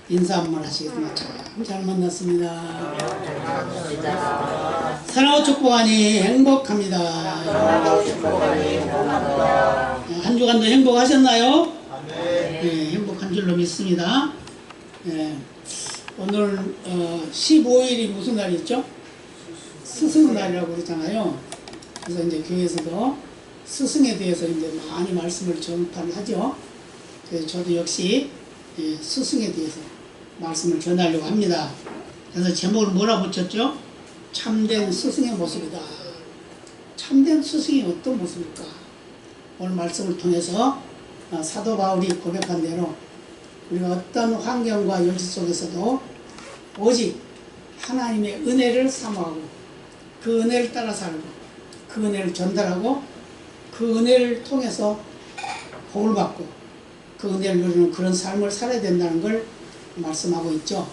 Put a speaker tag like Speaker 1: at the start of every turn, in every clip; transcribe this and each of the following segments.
Speaker 1: 인사 한번 하시겠습니다. 참 잘 만났습니다. 사랑하고 축복하니 행복합니다. 한 주간도 행복하셨나요? 네, 행복한 줄로 믿습니다. 네, 오늘 15일이 무슨 날이죠? 스승날이라고 그러잖아요. 그래서 이제 교회에서도 스승에 대해서 이제 많이 말씀을 전파하죠. 그래서 저도 역시 스승에 대해서 말씀을 전하려고 합니다. 그래서 제목을 뭐라 붙였죠? 참된 스승의 모습이다. 참된 스승이 어떤 모습일까? 오늘 말씀을 통해서 사도 바울이 고백한 대로 우리가 어떤 환경과 여지 속에서도 오직 하나님의 은혜를 사모하고 그 은혜를 따라 살고 그 은혜를 전달하고 그 은혜를 통해서 복을 받고 그 은혜를 누리는 그런 삶을 살아야 된다는 걸 말씀하고 있죠.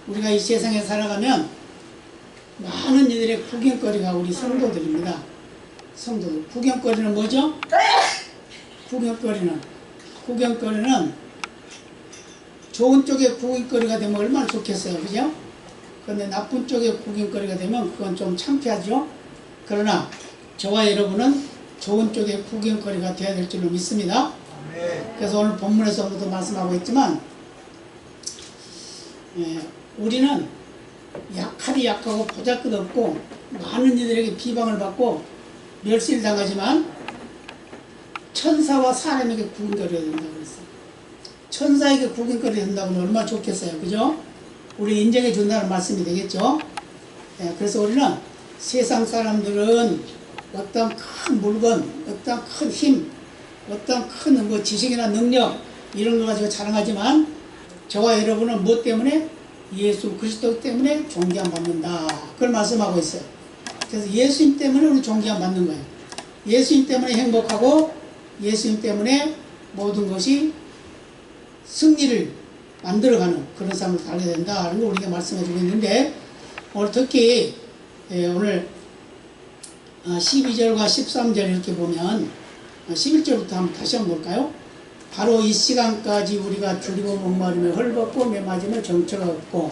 Speaker 1: 우리가 이 세상에 살아가면 많은 이들의 구경거리가 우리 성도들입니다. 성도들. 구경거리는 뭐죠? 구경거리는 좋은 쪽에 구경거리가 되면 얼마나 좋겠어요. 그죠? 그런데 나쁜 쪽에 구경거리가 되면 그건 좀 창피하죠. 그러나 저와 여러분은 좋은 쪽에 구경거리가 되어야 될 줄로 믿습니다. 그래서 오늘 본문에서도 말씀하고 있지만 우리는 약하디 약하고 보잘것없고 많은 이들에게 비방을 받고 멸시를 당하지만 천사와 사람에게 구경거려야 된다고 그랬어요. 천사에게 구경거려야 된다고 하면 얼마나 좋겠어요. 그죠? 우리 인정해 준다는 말씀이 되겠죠. 그래서 우리는 세상 사람들은 어떤 큰 물건, 어떤 큰 힘, 어떤 큰 뭐 지식이나 능력 이런 거 가지고 자랑하지만 저와 여러분은 무엇 때문에? 예수 그리스도 때문에 존귀함 받는다. 그걸 말씀하고 있어요. 그래서 예수님 때문에 우리 존귀함 받는 거예요. 예수님 때문에 행복하고 예수님 때문에 모든 것이 승리를 만들어가는 그런 삶을 살아야 된다는 걸 우리가 말씀해주고 있는데 오늘 특히 오늘 12절과 13절 이렇게 보면 11절부터 한번 다시 한번 볼까요? 바로 이 시간까지 우리가 줄이고 목마르며 헐벗고 매맞으며 정처가 없고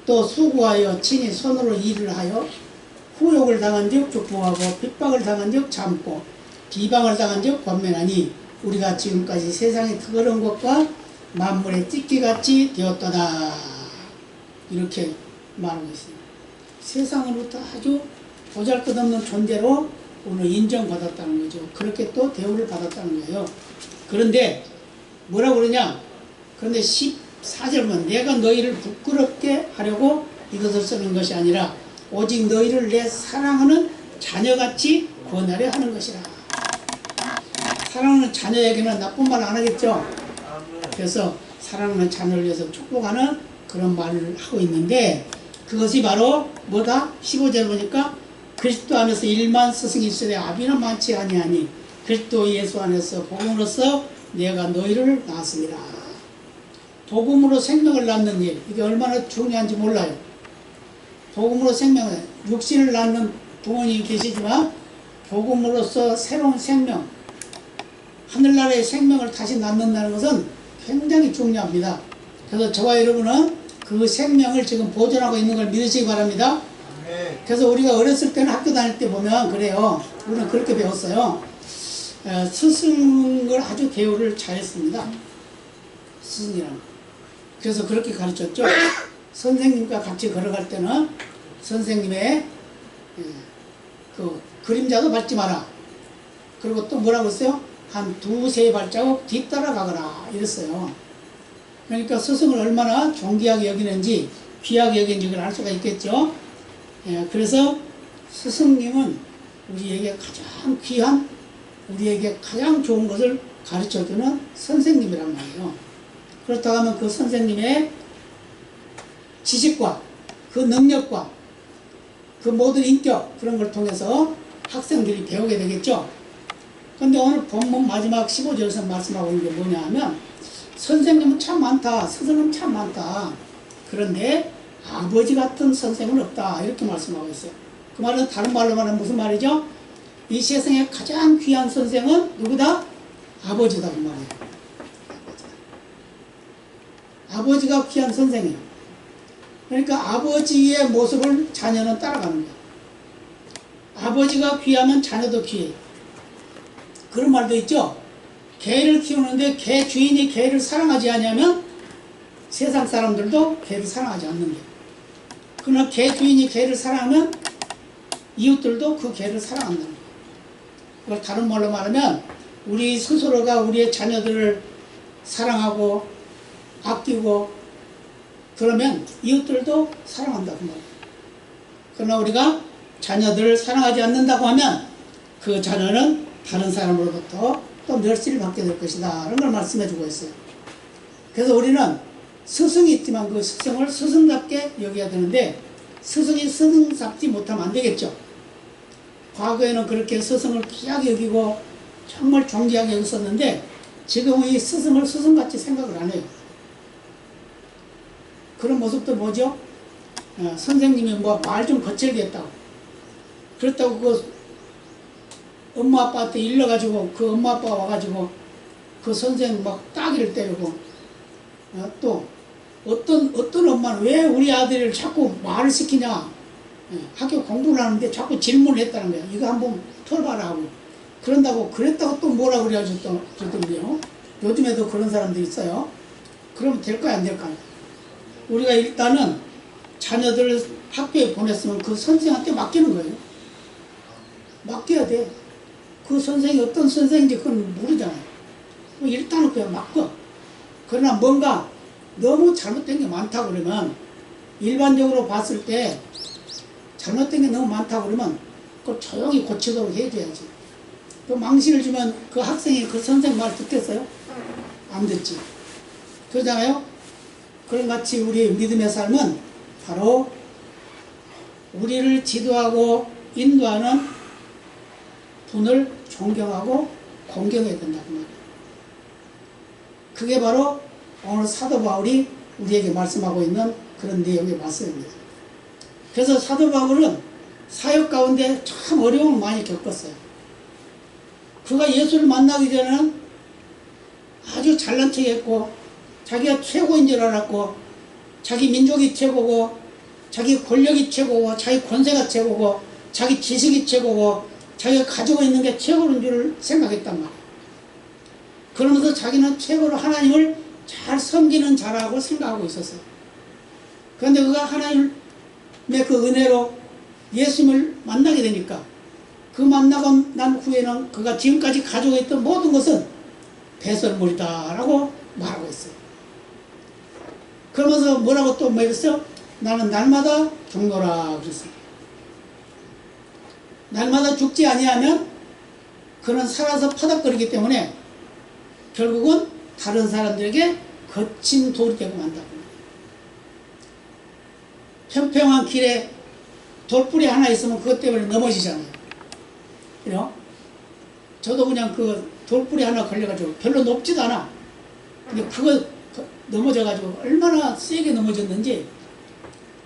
Speaker 1: 또 수고하여 친히 손으로 일을 하여 후욕을 당한 적 축복하고 핍박을 당한 적 참고 비방을 당한 적 권면하니 우리가 지금까지 세상의 더러운 것과 만물의 찢기같이 되었도다. 이렇게 말하고 있습니다. 세상으로부터 아주 보잘것없는 존재로 오늘 인정받았다는 거죠. 그렇게 또 대우를 받았다는 거예요. 그런데 뭐라고 그러냐? 그런데 14절 보면 내가 너희를 부끄럽게 하려고 이것을 쓰는 것이 아니라 오직 너희를 내 사랑하는 자녀같이 권하려 하는 것이라. 사랑하는 자녀에게는 나쁜 말 안 하겠죠? 그래서 사랑하는 자녀를 위해서 축복하는 그런 말을 하고 있는데 그것이 바로 뭐다? 15절 보니까 그리스도 안에서 일만 스승이 있으되 아비는 많지 아니하니 그리스도 예수 안에서 복음으로써 내가 너희를 낳았습니다. 복음으로 생명을 낳는 일, 이게 얼마나 중요한지 몰라요. 복음으로 생명을, 육신을 낳는 부모님이 계시지만 복음으로써 새로운 생명, 하늘나라의 생명을 다시 낳는다는 것은 굉장히 중요합니다. 그래서 저와 여러분은 그 생명을 지금 보존하고 있는 걸 믿으시기 바랍니다. 그래서 우리가 어렸을 때는 학교 다닐 때 보면 그래요. 우리는 그렇게 배웠어요. 스승을 아주 대우를 잘했습니다. 스승이랑. 그래서 그렇게 가르쳤죠. 선생님과 같이 걸어갈 때는 선생님의 그 그림자도 밟지 마라. 그리고 또 뭐라고 했어요? 한 두세 발자국 뒤따라 가거라. 이랬어요. 그러니까 스승을 얼마나 존귀하게 여기는지 귀하게 여기는지 알 수가 있겠죠. 그래서 스승님은 우리에게 가장 귀한, 우리에게 가장 좋은 것을 가르쳐주는 선생님이란 말이에요. 그렇다고 하면 그 선생님의 지식과 그 능력과 그 모든 인격 그런 걸 통해서 학생들이 배우게 되겠죠. 그런데 오늘 본문 마지막 15절에서 말씀하고 있는 게 뭐냐 하면 선생님은 참 많다. 스승은 참 많다. 그런데 아버지 같은 선생은 없다. 이렇게 말씀하고 있어요. 그 말은 다른 말로 말하면 무슨 말이죠? 이 세상에 가장 귀한 선생은 누구다? 아버지다. 그 말이에요. 아버지가 귀한 선생이에요. 그러니까 아버지의 모습을 자녀는 따라가는 거예요. 아버지가 귀하면 자녀도 귀해요. 그런 말도 있죠. 개를 키우는데 개 주인이 개를 사랑하지 않으면 세상 사람들도 개를 사랑하지 않는 거예요. 그러나 개 주인이 개를 사랑하면 이웃들도 그 개를 사랑한다는 거예요. 그걸 다른 말로 말하면 우리 스스로가 우리의 자녀들을 사랑하고 아끼고 그러면 이웃들도 사랑한다고 말이에요. 그러나 우리가 자녀들을 사랑하지 않는다고 하면 그 자녀는 다른 사람으로부터 또 멸시를 받게 될 것이다 이런 걸 말씀해 주고 있어요. 그래서 우리는 스승이 있지만 그 스승을 스승답게 여겨야 되는데 스승이 스승답지 못하면 안 되겠죠. 과거에는 그렇게 스승을 귀하게 여기고 정말 존귀하게 여겼었는데 지금은 이 스승을 스승같이 생각을 안 해요. 그런 모습도 뭐죠? 선생님이 뭐 말 좀 거칠게 했다고 그렇다고 그 엄마 아빠한테 일러가지고 그 엄마 아빠가 와가지고 그 선생 막 따귀를 때리고 또 어떤 엄마는 왜 우리 아들을 자꾸 말을 시키냐 학교 공부를 하는데 자꾸 질문을 했다는 거야. 이거 한번 털어봐라 하고 그런다고 그랬다고 또 뭐라 그래야 주던데요. 요즘에도 그런 사람들이 있어요. 그러면 될까요 안 될까요? 우리가 일단은 자녀들을 학교에 보냈으면 그 선생한테 맡기는 거예요. 맡겨야 돼. 그 선생이 어떤 선생인지 그건 모르잖아요. 일단은 그냥 맡겨. 그러나 뭔가 너무 잘못된 게 많다 그러면 일반적으로 봤을 때 잘못된 게 너무 많다 그러면 그걸 조용히 고치도록 해줘야지. 그 망신을 주면 그 학생이 그 선생 말 듣겠어요? 안 듣지. 그러잖아요. 그런 같이 우리 믿음의 삶은 바로 우리를 지도하고 인도하는 분을 존경하고 공경해야 된다고 말이에요. 그게 바로 오늘 사도 바울이 우리에게 말씀하고 있는 그런 내용의 말씀입니다. 그래서 사도 바울은 사역 가운데 참 어려움을 많이 겪었어요. 그가 예수를 만나기 전에는 아주 잘난 척했고 자기가 최고인 줄 알았고 자기 민족이 최고고 자기 권력이 최고고 자기 권세가 최고고 자기 지식이 최고고 자기가 가지고 있는 게 최고인 줄 생각했단 말이에요. 그러면서 자기는 최고로 하나님을 잘 섬기는 자라고 생각하고 있었어요. 그런데 그가 하나님의 그 은혜로 예수님을 만나게 되니까 그 만나고 난 후에는 그가 지금까지 가지고 있던 모든 것은 배설물이다 라고 말하고 있어요. 그러면서 뭐라고 또 말했어요? 나는 날마다 죽노라 그랬어요. 날마다 죽지 아니하면 그는 살아서 파닥거리기 때문에 결국은 다른 사람들에게 거친 돌이 되고 만다고. 평평한 길에 돌뿌리 하나 있으면 그것 때문에 넘어지잖아요. 그래요? 저도 그냥 그 돌뿌리 하나 걸려가지고 별로 높지도 않아. 근데 그거 넘어져가지고 얼마나 세게 넘어졌는지,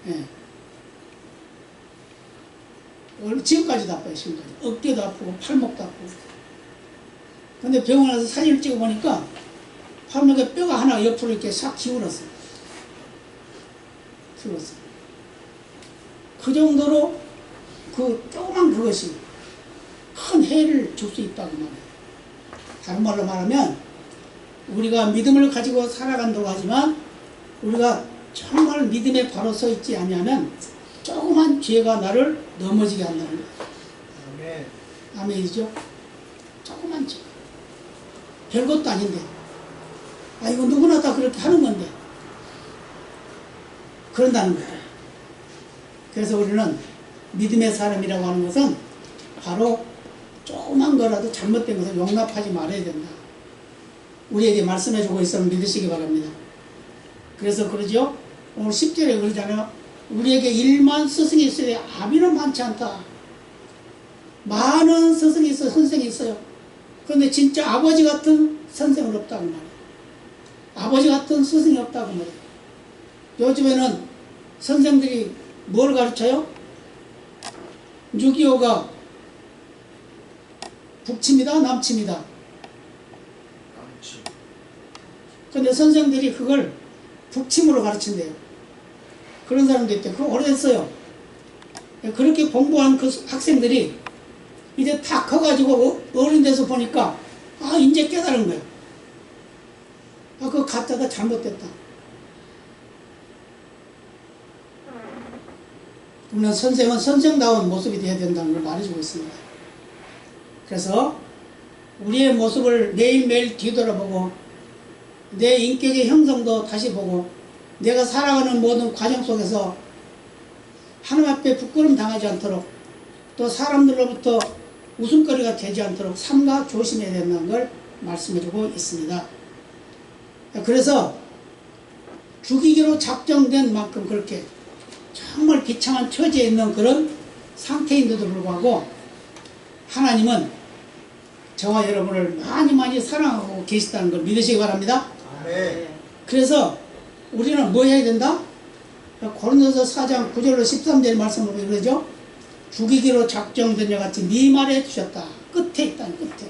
Speaker 1: 예. 지금까지도 아파요, 지금까지. 어깨도 아프고, 팔목도 아프고. 근데 병원 와서 사진을 찍어보니까 팔목에 뼈가 하나 옆으로 이렇게 싹 기울었어요. 기울었어요. 그 정도로 그 조그만 그것이 큰 해를 줄 수 있다고 말해요. 다른 말로 말하면 우리가 믿음을 가지고 살아간다고 하지만 우리가 정말 믿음에 바로 서 있지 않으면 조그만 죄가 나를 넘어지게 한다는 거예요. 아멘. 아멘이죠? 조그만 죄. 별것도 아닌데. 아, 이거 누구나 다 그렇게 하는 건데. 그런다는 거예요. 그래서 우리는 믿음의 사람이라고 하는 것은 바로 조그만 거라도 잘못된 것을 용납하지 말아야 된다. 우리에게 말씀해주고 있으면 믿으시기 바랍니다. 그래서 그러죠. 오늘 10절에 그러잖아요. 우리에게 1만 스승이 있어야 아비는 많지 않다. 많은 스승이 있어요. 선생이 있어요. 그런데 진짜 아버지 같은 선생은 없다고 말이에요. 아버지 같은 스승이 없다고 말이에요. 요즘에는 선생들이 뭘 가르쳐요? 6.25가 북침이다 남침이다. 근데 선생들이 그걸 북침으로 가르친대요. 그런 사람도 있대. 그거 오래됐어요. 그렇게 공부한 그 학생들이 이제 다 커가지고 어른 돼서 보니까 이제 깨달은 거야. 그거 가짜다, 잘못됐다. 그러면 선생은 선생다운 모습이 되어야 된다는 걸 말해주고 있습니다. 그래서 우리의 모습을 매일매일 뒤돌아보고 내 인격의 형성도 다시 보고 내가 살아가는 모든 과정 속에서 하나님 앞에 부끄럼 당하지 않도록 또 사람들로부터 웃음거리가 되지 않도록 삼가 조심해야 된다는 걸 말씀해주고 있습니다. 그래서 죽이기로 작정된 만큼 그렇게 정말 비참한 처지에 있는 그런 상태인데도 불구하고 하나님은 저와 여러분을 많이 사랑하고 계시다는 걸 믿으시기 바랍니다. 그래서 우리는 뭐 해야 된다? 고린도서 4장 9절로 13절 말씀을 보면 그러죠. 죽이기로 작정된 자 같이 네 말에 두셨다. 끝에 있다는 끝에.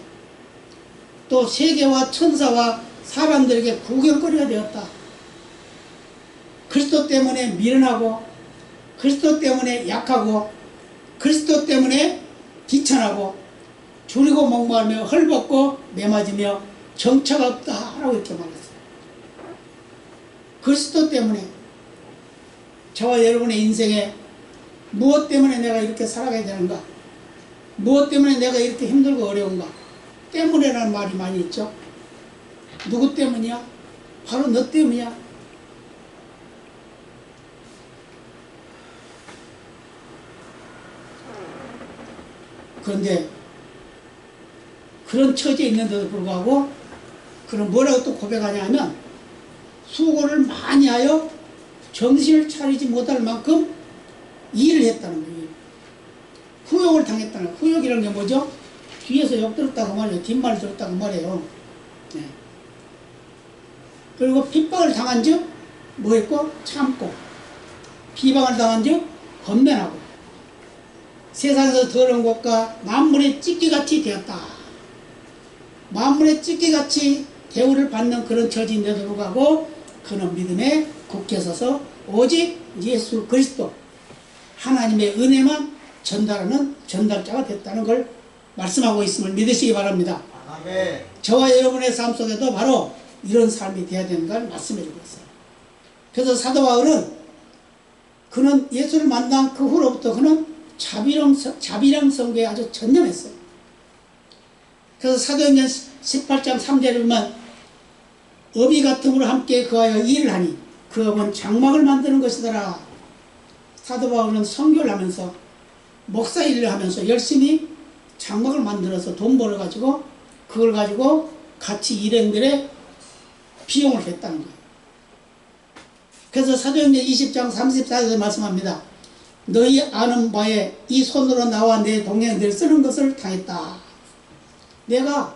Speaker 1: 또 세계와 천사와 사람들에게 구경거리가 되었다. 그리스도 때문에 미련하고 그리스도 때문에 약하고 그리스도 때문에 비천하고 줄이고 목마르며 헐벗고 매맞으며 정처가 없다 라고 이렇게 말했어요. 그리스도 때문에 저와 여러분의 인생에 무엇 때문에 내가 이렇게 살아가야 되는가, 무엇 때문에 내가 이렇게 힘들고 어려운가, 때문에라는 말이 많이 있죠. 누구 때문이야? 바로 너 때문이야. 그런데 그런 처지에 있는데도 불구하고 그럼 뭐라고 또 고백하냐 하면 수고를 많이 하여 정신을 차리지 못할 만큼 일을 했다는 거예요. 후욕을 당했다는 거예요. 후욕이라는 게 뭐죠? 뒤에서 욕 들었다고 말이에요. 뒷말 들었다고 말이에요. 네. 그리고 핍박을 당한 즉 뭐 했고? 참고. 비방을 당한 즉 건면하고. 세상에서 더러운 것과 만물의 찢기같이 되었다. 만물의 찢기같이 대우를 받는 그런 처지인데도 불구하고 그는 믿음에 굳게 서서 오직 예수 그리스도 하나님의 은혜만 전달하는 전달자가 됐다는 걸 말씀하고 있음을 믿으시기 바랍니다. 아멘. 저와 여러분의 삶 속에도 바로 이런 삶이 되어야 되는 걸 말씀해 주고 있어요. 그래서 사도 바울은 그는 예수를 만난 그 후로부터 그는 자비랑 성교에 아주 전념했어요. 그래서 사도행전 18장 3절에 보면 어비 같음으로 함께 그하여 일을 하니 그 업은 장막을 만드는 것이더라. 사도 바울은 선교를 하면서 목사 일을 하면서 열심히 장막을 만들어서 돈 벌어가지고 그걸 가지고 같이 일행들의 비용을 했다는 거예요. 그래서 사도행전 20장 34절에 말씀합니다. 너희 아는 바에 이 손으로 나와 내 동행들 쓰는 것을 당했다. 내가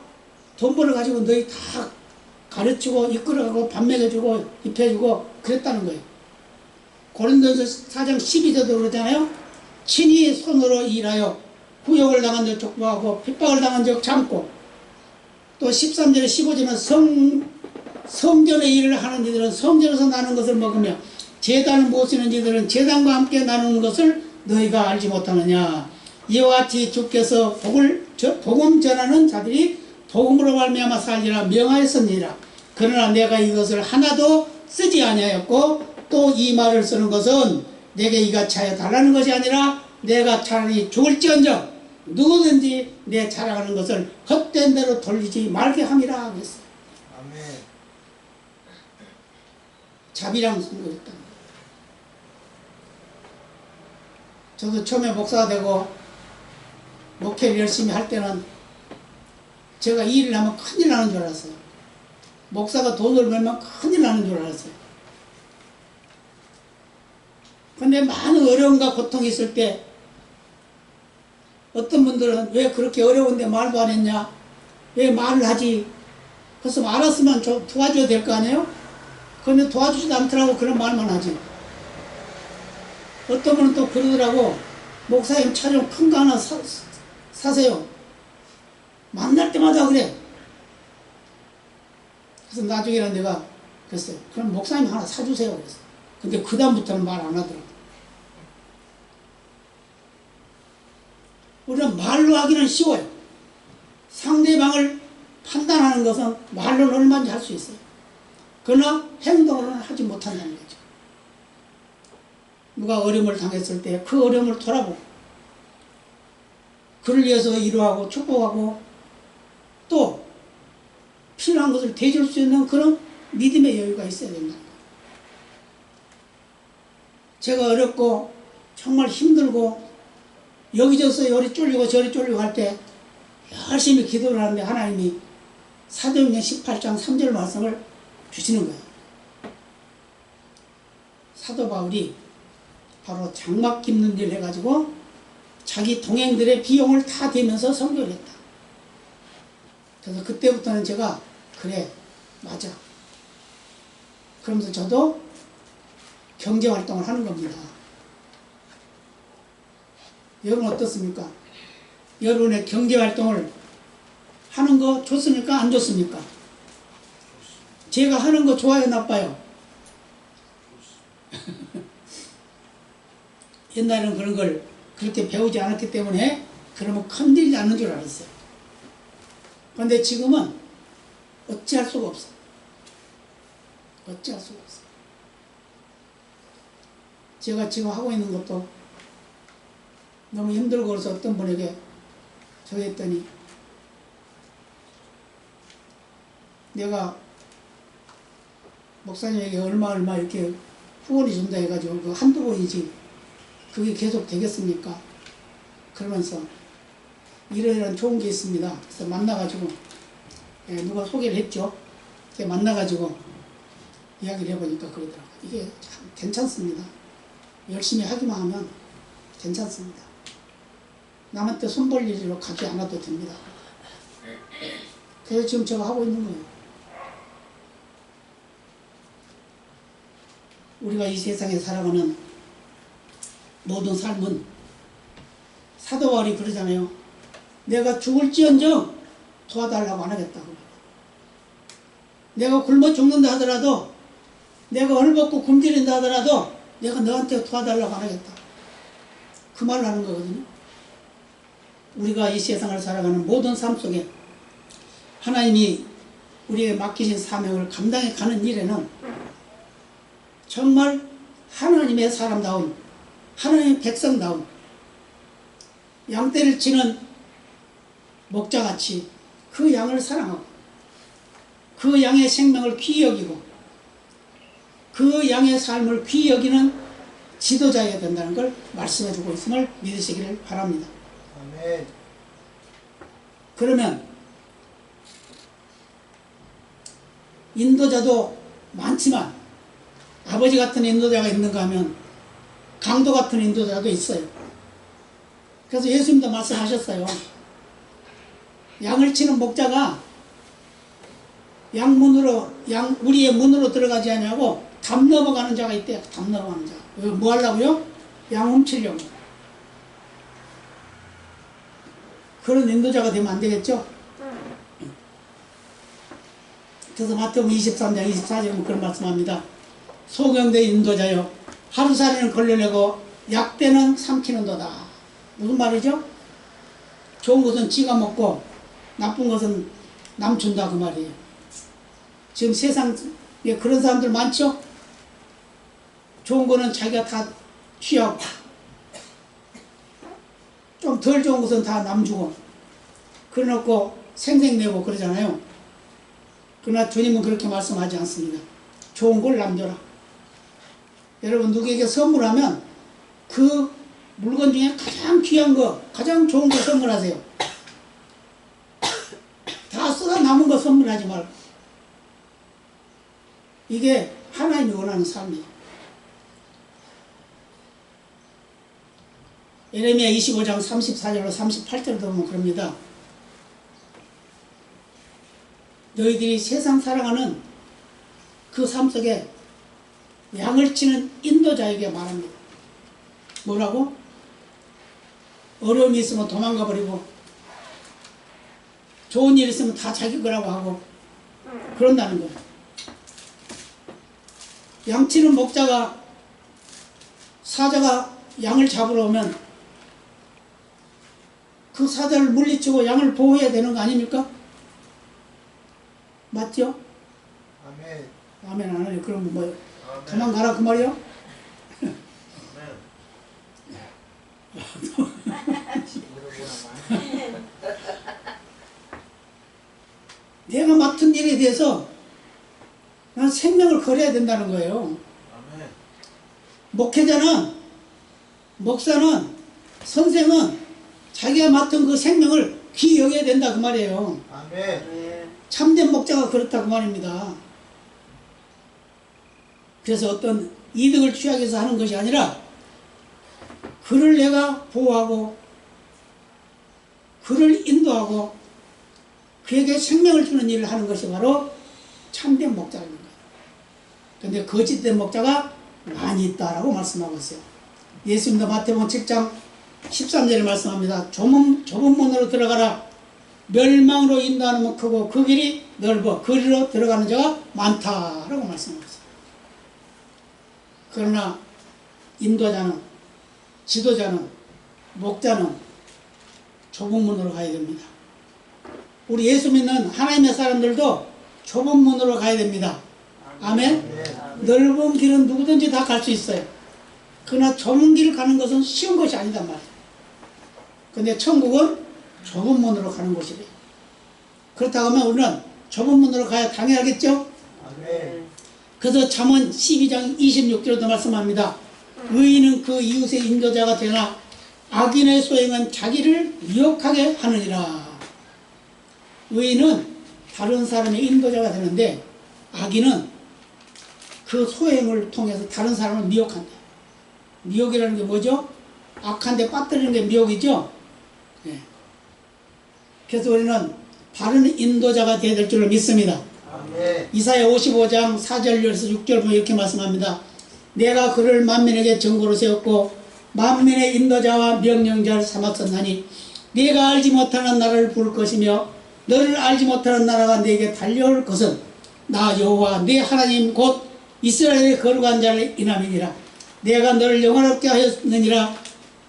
Speaker 1: 돈 벌어가지고 너희 다 가르치고 이끌어가고 밥 먹여주고 입혀주고 그랬다는 거예요. 고린도서 4장 12절도 그러잖아요. 친히 손으로 일하여 후욕을 당한 적 족보하고 핍박을 당한 적 참고 또 13절에 15절은 성전의 일을 하는 이들은 성전에서 나는 것을 먹으며 제단을 모시는 이들은 제단과 함께 나누는 것을 너희가 알지 못하느냐. 이와 같이 주께서 복음 전하는 자들이 복음으로 말미암아 살리라 명하였느니라. 그러나 내가 이것을 하나도 쓰지 아니하였고 또 이 말을 쓰는 것은 내게 이같이 하여 달라는 것이 아니라 내가 차라리 죽을지언정 누구든지 내 자랑하는 것을 헛된 대로 돌리지 말게 함이라 그랬어요. 아멘. 자비랑 선거였다. 저도 처음에 목사가 되고 목회를 열심히 할 때는 제가 이 일을 하면 큰일 나는 줄 알았어요. 목사가 돈을 벌면 큰일 나는 줄 알았어요. 근데 많은 어려움과 고통이 있을 때 어떤 분들은 왜 그렇게 어려운데 말도 안 했냐? 왜 말을 하지? 그래서 알았으면 도와줘야 될 거 아니에요? 그런데 도와주지도 않더라고. 그런 말만 하지. 어떤 분은 또 그러더라고. 목사님 차 좀 큰 거 하나 사세요. 만날 때마다 그래. 그래서 나중에는 내가 그랬어요. 그럼 목사님 하나 사주세요. 그랬어요. 근데 그 다음부터는 말 안 하더라고요. 우리는 말로 하기는 쉬워요. 상대방을 판단하는 것은 말로는 얼마든지 할 수 있어요. 그러나 행동으로는 하지 못한다는 거죠. 누가 어려움을 당했을 때 그 어려움을 돌아보고 그를 위해서 위로하고 축복하고 또 필요한 것을 대줄 수 있는 그런 믿음의 여유가 있어야 된다. 제가 어렵고 정말 힘들고 여기저기서 요리 쫄리고 저리 쫄리고 할 때 열심히 기도를 하는데 하나님이 사도행전 18장 3절 말씀을 주시는 거예요. 사도 바울이 바로 장막 깁는 일을 해가지고 자기 동행들의 비용을 다 대면서 선교를 했다. 그래서 그때부터는 제가 그래 맞아 그러면서 저도 경제활동을 하는 겁니다. 여러분 어떻습니까? 여러분의 경제활동을 하는 거 좋습니까? 안 좋습니까? 제가 하는 거 좋아요? 나빠요? 옛날에는 그런 걸 그렇게 배우지 않았기 때문에 그러면 건들지 않는 줄 알았어요. 그런데 지금은 어찌할 수가 없어. 어찌할 수가 없어. 제가 지금 하고 있는 것도 너무 힘들고 그래서 어떤 분에게 저했더니 내가 목사님에게 얼마 이렇게 후원이 준다 해가지고 그 한두 번이지 그게 계속 되겠습니까? 그러면서 이런 좋은 게 있습니다. 그래서 만나가지고 누가 소개를 했죠. 만나가지고 이야기를 해보니까 그러더라고요. 이게 참 괜찮습니다. 열심히 하기만 하면 괜찮습니다. 남한테 손 벌 일로 가지 않아도 됩니다. 그래서 지금 제가 하고 있는 거예요. 우리가 이 세상에 살아가는 모든 삶은 사도 바울이 그러잖아요. 내가 죽을지언정 도와달라고 안 하겠다고. 내가 굶어 죽는다 하더라도 내가 얼먹고 굶주린다 하더라도 내가 너한테 도와달라고 안 하겠다. 그 말을 하는 거거든요. 우리가 이 세상을 살아가는 모든 삶 속에 하나님이 우리에게 맡기신 사명을 감당해 가는 일에는 정말 하나님의 사람다운 하나님의 백성다운 양떼를 치는 목자같이 그 양을 사랑하고 그 양의 생명을 귀히 여기고 그 양의 삶을 귀히 여기는 지도자여야 된다는 걸 말씀해주고 있음을 믿으시기를 바랍니다. 아멘. 그러면 인도자도 많지만 아버지 같은 인도자가 있는가 하면 강도 같은 인도자도 있어요. 그래서 예수님도 말씀하셨어요. 양을 치는 목자가 우리의 문으로 들어가지 않냐고 담 넘어가는 자가 있대요. 담 넘어가는 자. 뭐 하려고요? 양 훔치려고. 그런 인도자가 되면 안 되겠죠? 그래서 마태복음 23장 24절에 그런 말씀합니다. 소경된 인도자여 하루살이는 걸려내고 약대는 삼키는도다. 무슨 말이죠? 좋은 것은 지가 먹고 나쁜 것은 남 준다 그 말이에요. 지금 세상에 그런 사람들 많죠? 좋은 거는 자기가 다 취하고 좀 덜 좋은 것은 다 남 주고 그래놓고 생색내고 그러잖아요. 그러나 주님은 그렇게 말씀하지 않습니다. 좋은 걸 남겨라. 여러분 누구에게 선물하면 그 물건 중에 가장 귀한 거 가장 좋은 거 선물하세요. 다 쓰다 남은 거 선물하지 말고. 이게 하나님이 원하는 삶이에요. 예레미야 25장 34절로 38절도 보면 그럽니다. 너희들이 세상 살아가는 그 삶 속에 양을 치는 인도자에게 말합니다. 뭐라고? 어려움이 있으면 도망가 버리고 좋은 일 있으면 다 자기 거라고 하고 그런다는 거예요. 양치는 목자가 사자가 양을 잡으러 오면 그 사자를 물리치고 양을 보호해야 되는 거 아닙니까? 맞죠?
Speaker 2: 아멘.
Speaker 1: 아멘 안 하네. 그럼 뭐
Speaker 2: 아멘.
Speaker 1: 도망가라 그 말이요? 내가 맡은 일에 대해서 난 생명을 걸어야 된다는 거예요.
Speaker 2: 아멘.
Speaker 1: 목회자는, 목사는, 선생은 자기가 맡은 그 생명을 귀히 여겨야 된다 그 말이에요.
Speaker 2: 아멘.
Speaker 1: 참된 목자가 그렇다 그 말입니다. 그래서 어떤 이득을 취하기 위해서 하는 것이 아니라 그를 내가 보호하고 그를 인도하고 그에게 생명을 주는 일을 하는 것이 바로 참된 목자인 거예요. 그런데 거짓된 목자가 많이 있다라고 말씀하고 있어요. 예수님도 마태복음 7장 13절에 말씀합니다. 좁은 문으로 들어가라. 멸망으로 인도하는 문 크고 그 길이 넓어 그리로 들어가는 자가 많다라고 말씀하고 있어요. 그러나 인도자는, 지도자는, 목자는 좁은 문으로 가야 됩니다. 우리 예수 믿는 하나님의 사람들도 좁은 문으로 가야 됩니다. 아멘? 넓은 길은 누구든지 다 갈 수 있어요. 그러나 좁은 길을 가는 것은 쉬운 것이 아니단 말이에요. 근데 천국은 좁은 문으로 가는 곳이래요. 그렇다고 하면 우리는 좁은 문으로 가야 당연하겠죠?
Speaker 2: 아멘.
Speaker 1: 그래서 잠언 12장 26절에도 말씀합니다. 의인은 그 이웃의 인도자가 되나 악인의 소행은 자기를 미혹하게 하느니라. 의인은 다른 사람의 인도자가 되는데 악인은 그 소행을 통해서 다른 사람을 미혹한다. 미혹이라는 게 뭐죠? 악한 데 빠뜨리는 게 미혹이죠? 네. 그래서 우리는 바른 인도자가 되어야 될 줄을 믿습니다.
Speaker 2: 아멘.
Speaker 1: 이사야 55장 4절에서 6절 보면 이렇게 말씀합니다. 내가 그를 만민에게 정보로 세웠고 만민의 인도자와 명령자를 삼았었나니 네가 알지 못하는 나라를 부를 것이며 너를 알지 못하는 나라가 네게 달려올 것은 나 여호와 네 하나님 곧 이스라엘의 거룩한 자를 인함이니라. 내가 너를 영화롭게 하였느니라.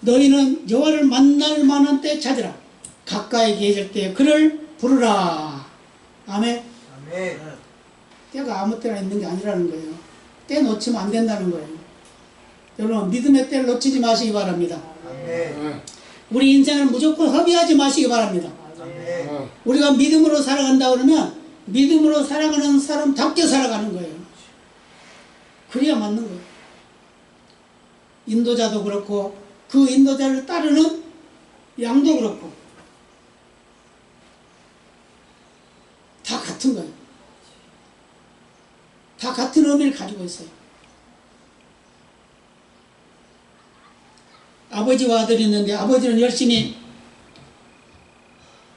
Speaker 1: 너희는 여호와를 만날 만한 때 찾으라. 가까이 계실 때 그를 부르라. 아멘.
Speaker 2: 아멘.
Speaker 1: 때가 아무 때나 있는 게 아니라는 거예요. 때 놓치면 안 된다는 거예요. 여러분 믿음의 때를 놓치지 마시기 바랍니다.
Speaker 2: 아멘.
Speaker 1: 우리 인생을 무조건 허비하지 마시기 바랍니다.
Speaker 2: 아멘.
Speaker 1: 우리가 믿음으로 살아간다 그러면 믿음으로 살아가는 사람답게 살아가는 거예요. 그래야 맞는 거예요. 인도자도 그렇고 그 인도자를 따르는 양도 그렇고 다 같은 거예요. 다 같은 의미를 가지고 있어요. 아버지와 아들이 있는데 아버지는 열심히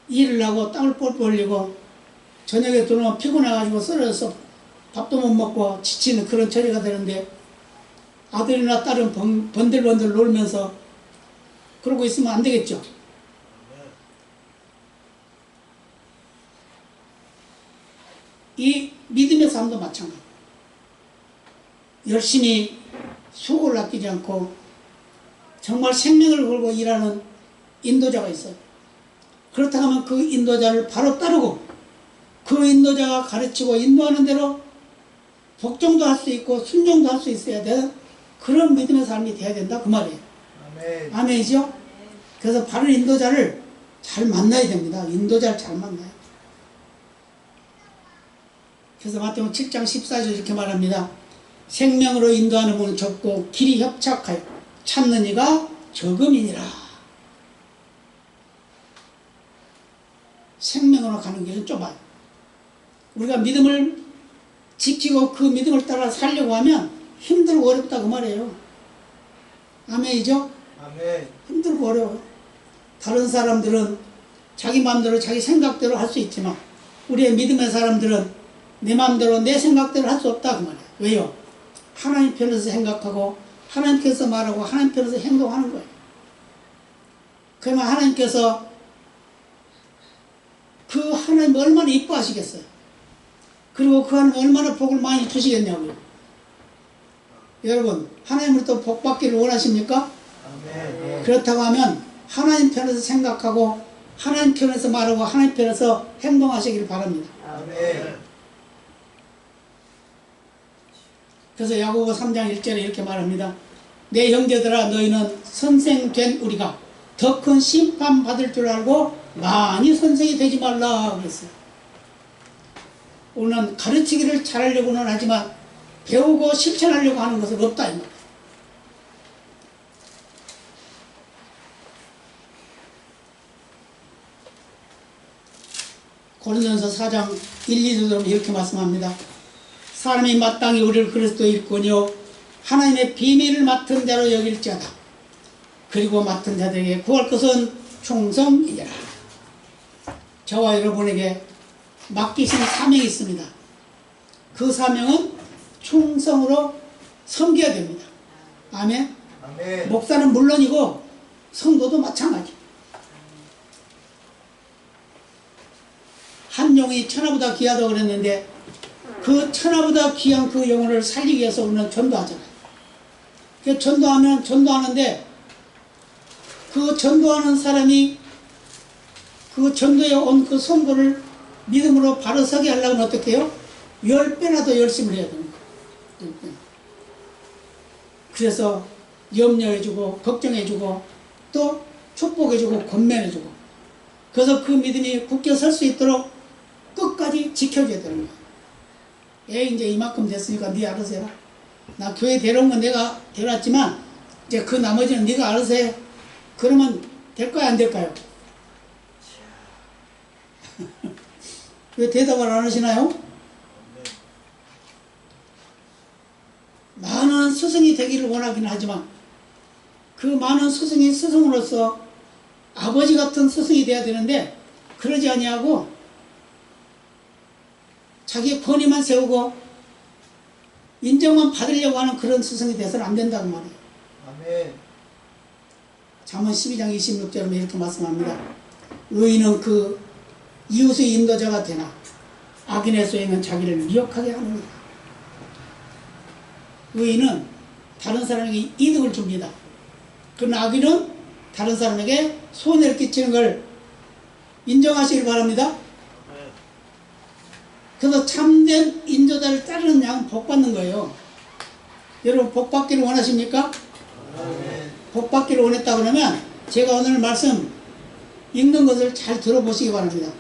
Speaker 1: 일을 하고 땀을 뻘뻘 흘리고 저녁에 들어오면 피곤해가지고 쓰러져서 밥도 못 먹고 지치는 그런 처리가 되는데 아들이나 딸은 번들번들 놀면서 그러고 있으면 안 되겠죠. 이 믿음의 삶도 마찬가지예요. 열심히 수고를 아끼지 않고 정말 생명을 걸고 일하는 인도자가 있어요. 그렇다고 하면 그 인도자를 바로 따르고 그 인도자가 가르치고 인도하는 대로 복종도 할 수 있고 순종도 할 수 있어야 돼. 그런 믿음의 삶이 돼야 된다 그 말이에요.
Speaker 2: 아멘.
Speaker 1: 아멘이죠? 그래서 바른 인도자를 잘 만나야 됩니다. 인도자를 잘 만나요. 그래서 마태복음 7장 14절 이렇게 말합니다. 생명으로 인도하는 문은 좁고 길이 협착하여 찾는 이가 적음이니라. 생명으로 가는 길은 좁아요. 우리가 믿음을 지키고 그 믿음을 따라 살려고 하면 힘들고 어렵다 그 말이에요. 아멘이죠?
Speaker 2: 아멘.
Speaker 1: 힘들고 어려워요. 다른 사람들은 자기 마음대로 자기 생각대로 할 수 있지만 우리의 믿음의 사람들은 내 마음대로 내 생각대로 할 수 없다 그 말이에요. 왜요? 하나님 편에서 생각하고 하나님께서 말하고 하나님 편에서 행동하는 거예요. 그러면 하나님께서 그 하나님 얼마나 이뻐하시겠어요? 그리고 그 하나님 얼마나 복을 많이 주시겠냐고요. 여러분, 하나님으로부터 복 받기를 원하십니까?
Speaker 2: 아멘.
Speaker 1: 그렇다고 하면 하나님 편에서 생각하고 하나님 편에서 말하고 하나님 편에서 행동하시기를 바랍니다.
Speaker 2: 아멘.
Speaker 1: 그래서 야고보 3장 1절에 이렇게 말합니다. 내 형제들아, 너희는 선생된 우리가 더 큰 심판 받을 줄 알고 많이 선생이 되지 말라 그랬어요. 오늘은 가르치기를 잘하려고는 하지만 배우고 실천하려고 하는 것은 없다 이 말이에요. 고린도전서 4장 1, 2절은 이렇게 말씀합니다. 사람이 마땅히 우리를 그리스도의 일꾼이요 하나님의 비밀을 맡은 자로 여길지어다. 그리고 맡은 자들에게 구할 것은 충성이니라. 저와 여러분에게 맡기신 사명이 있습니다. 그 사명은 충성으로 섬겨야 됩니다. 아멘.
Speaker 2: 아멘.
Speaker 1: 목사는 물론이고 성도도 마찬가지. 한 영이 천하보다 귀하다고 그랬는데 그 천하보다 귀한 그 영혼을 살리기 위해서 우리는 전도하잖아요. 그 전도하면 전도하는데 그 전도하는 사람이 그 전도에 온 그 성도를 믿음으로 바로 서게 하려면 어떻게 해요? 10배나 더 열심을 해야 됩니다. 10배나. 그래서 염려해주고 걱정해주고 또 축복해주고 권면해주고 그래서 그 믿음이 굳게 설 수 있도록 끝까지 지켜줘야 되는 거예요. 이제 이만큼 됐으니까 네 알아서 해라. 나 교회 데려온 건 내가 데려왔지만 이제 그 나머지는 네가 알아서 해. 그러면 될까요 안 될까요? 왜 대답을 안 하시나요? 많은 스승이 되기를 원하긴 하지만 그 많은 스승이 스승으로서 아버지 같은 스승이 돼야 되는데 그러지 아니하고 자기 권위만 세우고 인정만 받으려고 하는 그런 스승이 돼서는 안 된다고 말이에요.
Speaker 2: 아멘.
Speaker 1: 잠언 12장 26절에 이렇게 말씀합니다. 의인은 그 이웃의 인도자가 되나 악인의 소행은 자기를 미혹하게 하느니라. 의인은 다른 사람에게 이득을 줍니다. 그러나 악인은 다른 사람에게 손해를 끼치는 걸 인정하시길 바랍니다. 그래서 참된 인도자를 따르는 양은 복 받는 거예요. 여러분 복 받기를 원하십니까?
Speaker 2: 아멘.
Speaker 1: 복 받기를 원했다 그러면 제가 오늘 말씀 읽는 것을 잘 들어보시기 바랍니다.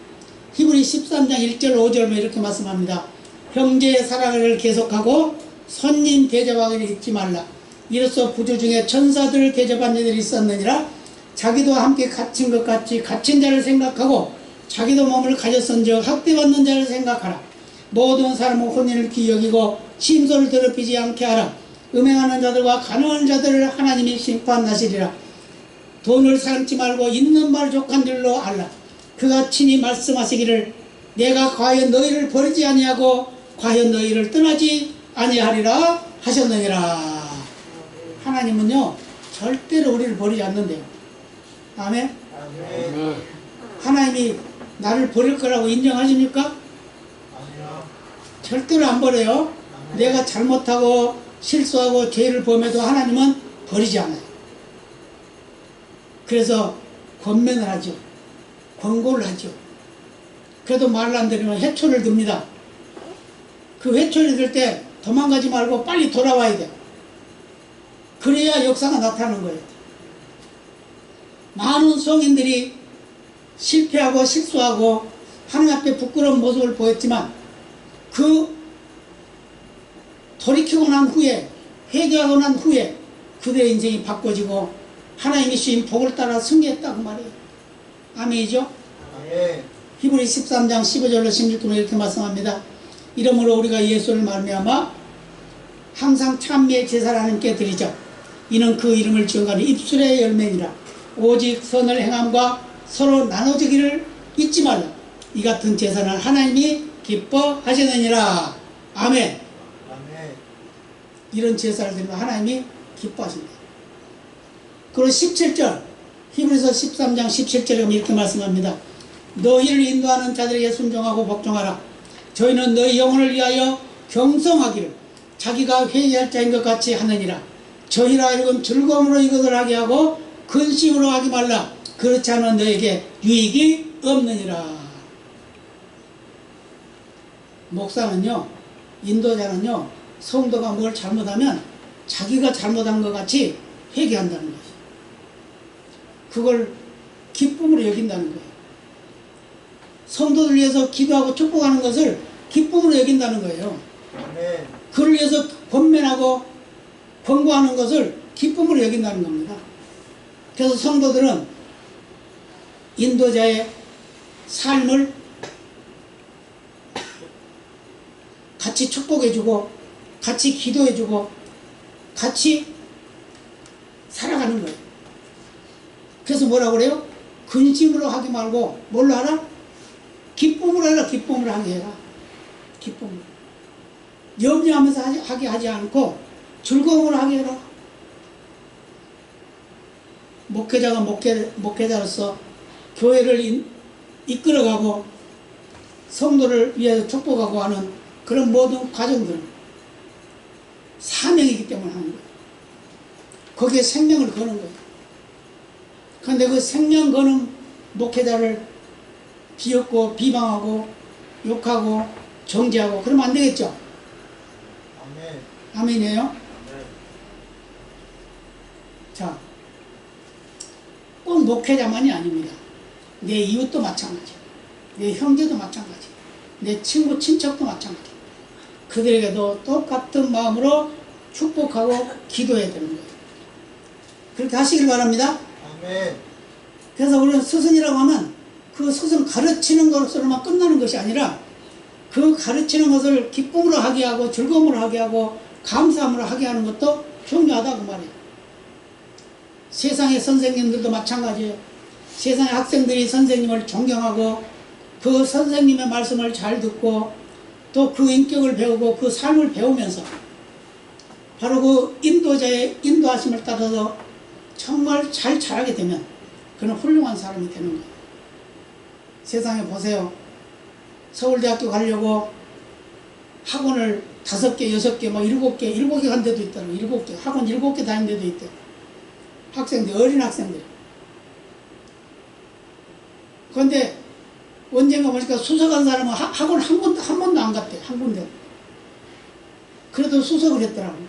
Speaker 1: 히브리 13장 1절 5절 이렇게 말씀합니다. 형제의 사랑을 계속하고 선님 대접하기를 잊지 말라. 이로써 부조 중에 천사들을 대접한 자들이 있었느니라. 자기도 함께 갇힌 것 같이 갇힌 자를 생각하고 자기도 몸을 가졌은즉 학대받는 자를 생각하라. 모든 사람은 혼인을 귀히 여기고 심소를 더럽히지 않게 하라. 음행하는 자들과 간음하는 자들을 하나님이 심판하시리라. 돈을 사랑치 말고 있는 말 족한 줄로 알라. 그가 친히 말씀하시기를 내가 과연 너희를 버리지 아니하고 과연 너희를 떠나지 아니하리라 하셨느니라. 하나님은요 절대로 우리를 버리지 않는데요. 아멘.
Speaker 2: 아멘.
Speaker 1: 하나님이 나를 버릴 거라고 인정하십니까?
Speaker 2: 아니요.
Speaker 1: 절대로 안 버려요. 내가 잘못하고 실수하고 죄를 범해도 하나님은 버리지 않아요. 그래서 권면을 하죠. 권고를 하죠. 그래도 말을 안 들으면 회초를 듭니다. 그 회초를 들 때 도망가지 말고 빨리 돌아와야 돼요. 그래야 역사가 나타나는 거예요. 많은 성인들이 실패하고 실수하고 하나님 앞에 부끄러운 모습을 보였지만 그 돌이키고 난 후에 회개하고 난 후에 그들의 인생이 바꿔지고 하나님이 주신 복을 따라 승리했다고 말이에요. 아멘이죠?
Speaker 2: 아멘.
Speaker 1: 히브리 13장 15절로 16절에 이렇게 말씀합니다. 이러므로 우리가 예수를 말미암아 항상 찬미의 제사를 하나님께 드리자. 이는 그 이름을 지어가는 입술의 열매니라. 오직 선을 행함과 서로 나눠주기를 잊지 말라. 이 같은 제사는 하나님이 기뻐하시느니라. 아멘.
Speaker 2: 아멘.
Speaker 1: 이런 제사를 드리면 하나님이 기뻐하십니다. 그리고 17절 히브리서 13장 17절에 이렇게 말씀합니다. 너희를 인도하는 자들에게 순종하고 복종하라. 저희는 너희 영혼을 위하여 경성하기를 자기가 회개할 자인 것 같이 하느니라. 저희라 하여금 즐거움으로 이것을 하게 하고 근심으로 하지 말라. 그렇지 않으면 너에게 유익이 없느니라. 목사는요, 인도자는요, 성도가 뭘 잘못하면 자기가 잘못한 것 같이 회개한다는 거예요. 그걸 기쁨으로 여긴다는 거예요. 성도들 위해서 기도하고 축복하는 것을 기쁨으로 여긴다는 거예요.
Speaker 2: 아멘.
Speaker 1: 그를 위해서 권면하고 권고하는 것을 기쁨으로 여긴다는 겁니다. 그래서 성도들은 인도자의 삶을 같이 축복해주고 같이 기도해주고 같이 살아가는 거예요. 그래서 뭐라고 그래요? 근심으로 하지 말고 뭘로 하라? 기쁨으로 해라. 기쁨으로 하게 해라. 기쁨으로. 염려하면서 하게 하지 않고 즐거움으로 하게 해라. 목회자가 목회자로서 교회를 이끌어가고 성도를 위해서 축복하고 하는 그런 모든 과정들 사명이기 때문에 하는 거예요. 거기에 생명을 거는 거예요. 그런데 그 생명 거는 목회자를 비웃고 비방하고 욕하고 정죄하고 그러면 안 되겠죠?
Speaker 2: 아멘.
Speaker 1: 아멘이에요?
Speaker 2: 아멘.
Speaker 1: 자, 꼭 목회자만이 아닙니다. 내 이웃도 마찬가지, 내 형제도 마찬가지, 내 친구 친척도 마찬가지. 그들에게도 똑같은 마음으로 축복하고 기도해야 되는 거예요. 그렇게 하시길 바랍니다.
Speaker 2: 아멘.
Speaker 1: 그래서 우리는 스승이라고 하면 그 스승 가르치는 것으로만 끝나는 것이 아니라 그 가르치는 것을 기쁨으로 하게 하고 즐거움으로 하게 하고 감사함으로 하게 하는 것도 중요하다고 말이에요. 세상의 선생님들도 마찬가지예요. 세상의 학생들이 선생님을 존경하고 그 선생님의 말씀을 잘 듣고 또 그 인격을 배우고 그 삶을 배우면서 바로 그 인도자의 인도하심을 따라서 정말 잘 자라게 되면 그는 훌륭한 사람이 되는 거예요. 세상에 보세요. 서울대학교 가려고 학원을 5개, 6개, 뭐 7개 간 데도 있더라고요. 7개, 학원 7개 다닌 데도 있대요. 학생들, 어린 학생들. 그런데 언젠가 보니까 수석한 사람은 학원 한 번도 안 갔대. 한 군데. 그래도 수석을 했더라고요.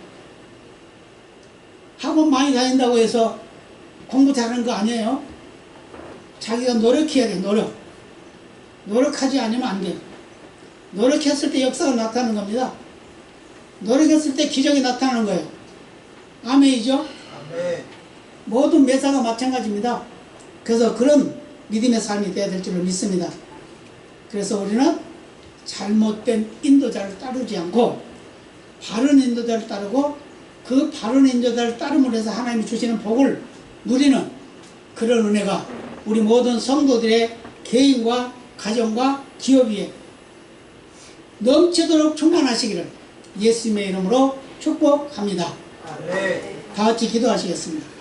Speaker 1: 학원 많이 다닌다고 해서 공부 잘하는 거 아니에요. 자기가 노력해야 돼. 노력하지 않으면 안 돼요. 노력했을 때 역사가 나타나는 겁니다. 노력했을 때 기적이 나타나는 거예요. 아멘이죠?
Speaker 2: 아멘.
Speaker 1: 모든 매사가 마찬가지입니다. 그래서 그런 믿음의 삶이 되어야 될 줄을 믿습니다. 그래서 우리는 잘못된 인도자를 따르지 않고 바른 인도자를 따르고 그 바른 인도자를 따름으로 해서 하나님이 주시는 복을 누리는 그런 은혜가 우리 모든 성도들의 개인과 가정과 기업 위에 넘치도록 충만하시기를 예수님의 이름으로 축복합니다.
Speaker 2: 아멘.
Speaker 1: 다 같이 기도하시겠습니다.